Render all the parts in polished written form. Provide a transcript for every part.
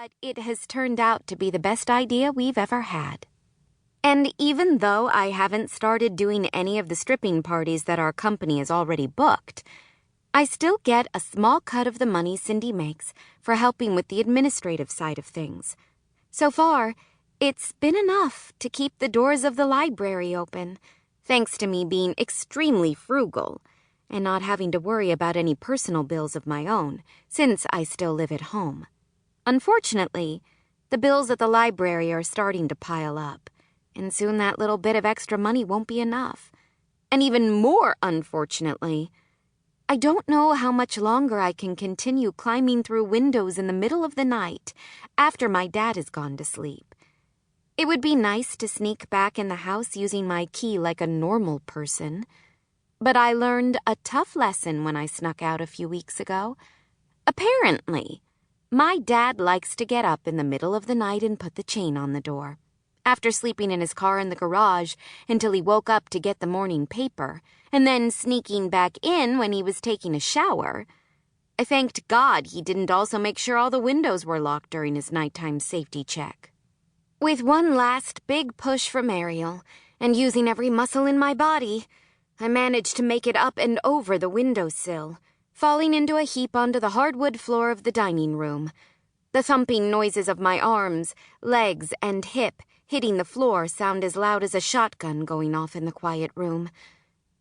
but it has turned out to be the best idea we've ever had. And even though I haven't started doing any of the stripping parties that our company has already booked, I still get a small cut of the money Cindy makes for helping with the administrative side of things. So far, it's been enough to keep the doors of the library open, thanks to me being extremely frugal and not having to worry about any personal bills of my own, since I still live at home. Unfortunately, the bills at the library are starting to pile up, and soon that little bit of extra money won't be enough. And even more unfortunately, I don't know how much longer I can continue climbing through windows in the middle of the night after my dad has gone to sleep. It would be nice to sneak back in the house using my key like a normal person, but I learned a tough lesson when I snuck out a few weeks ago. Apparently, my dad likes to get up in the middle of the night and put the chain on the door. After sleeping in his car in the garage until he woke up to get the morning paper, and then sneaking back in when he was taking a shower, I thanked God he didn't also make sure all the windows were locked during his nighttime safety check. With one last big push from Ariel, and using every muscle in my body, I managed to make it up and over the windowsill, falling into a heap onto the hardwood floor of the dining room. The thumping noises of my arms, legs, and hip hitting the floor sound as loud as a shotgun going off in the quiet room.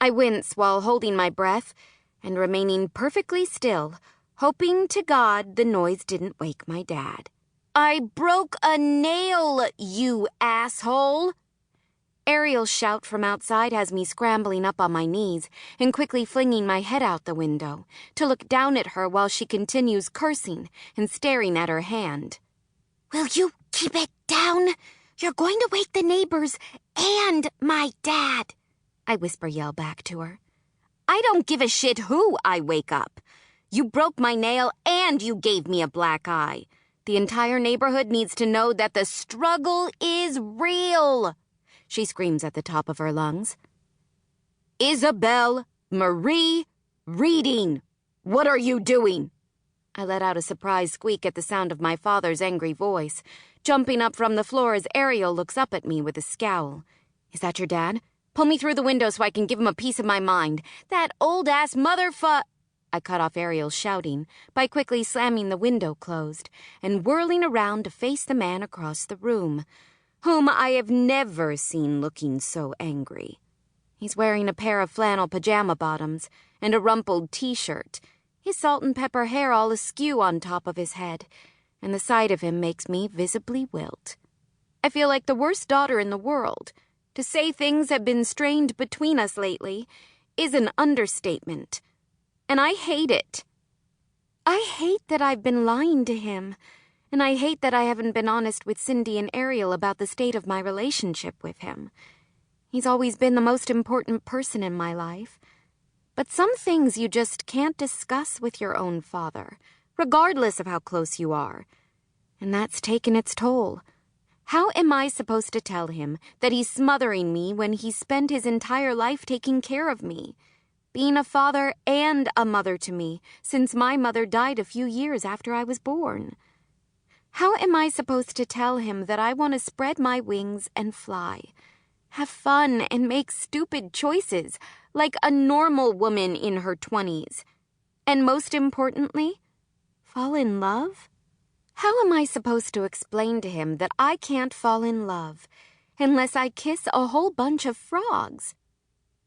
I wince while holding my breath and remaining perfectly still, hoping to God the noise didn't wake my dad. "I broke a nail, you asshole!" Ariel's shout from outside has me scrambling up on my knees and quickly flinging my head out the window to look down at her while she continues cursing and staring at her hand. "Will you keep it down? You're going to wake the neighbors and my dad," I whisper-yell back to her. "I don't give a shit who I wake up. You broke my nail and you gave me a black eye. The entire neighborhood needs to know that the struggle is real," she screams at the top of her lungs. "Isabel Marie Reading, what are you doing?" I let out a surprised squeak at the sound of my father's angry voice, jumping up from the floor as Ariel looks up at me with a scowl. "Is that your dad? Pull me through the window so I can give him a piece of my mind. That old-ass I cut off Ariel's shouting by quickly slamming the window closed and whirling around to face the man across the room, whom I have never seen looking so angry. He's wearing a pair of flannel pajama bottoms and a rumpled t-shirt, his salt and pepper hair all askew on top of his head, and the sight of him makes me visibly wilt. I feel like the worst daughter in the world. To say things have been strained between us lately is an understatement, and I hate it. I hate that I've been lying to him, and I hate that I haven't been honest with Cindy and Ariel about the state of my relationship with him. He's always been the most important person in my life, but some things you just can't discuss with your own father, regardless of how close you are, and that's taken its toll. How am I supposed to tell him that he's smothering me when he's spent his entire life taking care of me, being a father and a mother to me since my mother died a few years after I was born? How am I supposed to tell him that I want to spread my wings and fly, have fun and make stupid choices like a normal woman in her 20s, and most importantly, fall in love? How am I supposed to explain to him that I can't fall in love unless I kiss a whole bunch of frogs?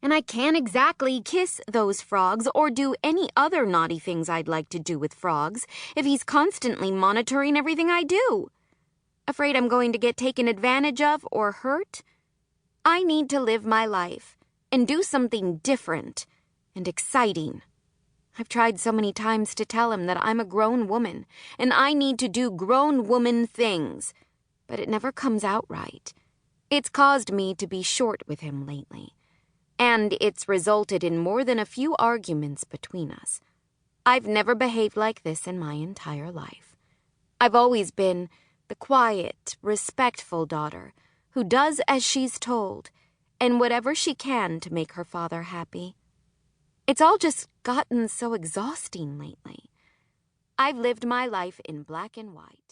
And I can't exactly kiss those frogs or do any other naughty things I'd like to do with frogs if he's constantly monitoring everything I do. Afraid I'm going to get taken advantage of or hurt? I need to live my life and do something different and exciting. I've tried so many times to tell him that I'm a grown woman and I need to do grown woman things, but it never comes out right. It's caused me to be short with him lately, and it's resulted in more than a few arguments between us. I've never behaved like this in my entire life. I've always been the quiet, respectful daughter who does as she's told and whatever she can to make her father happy. It's all just gotten so exhausting lately. I've lived my life in black and white.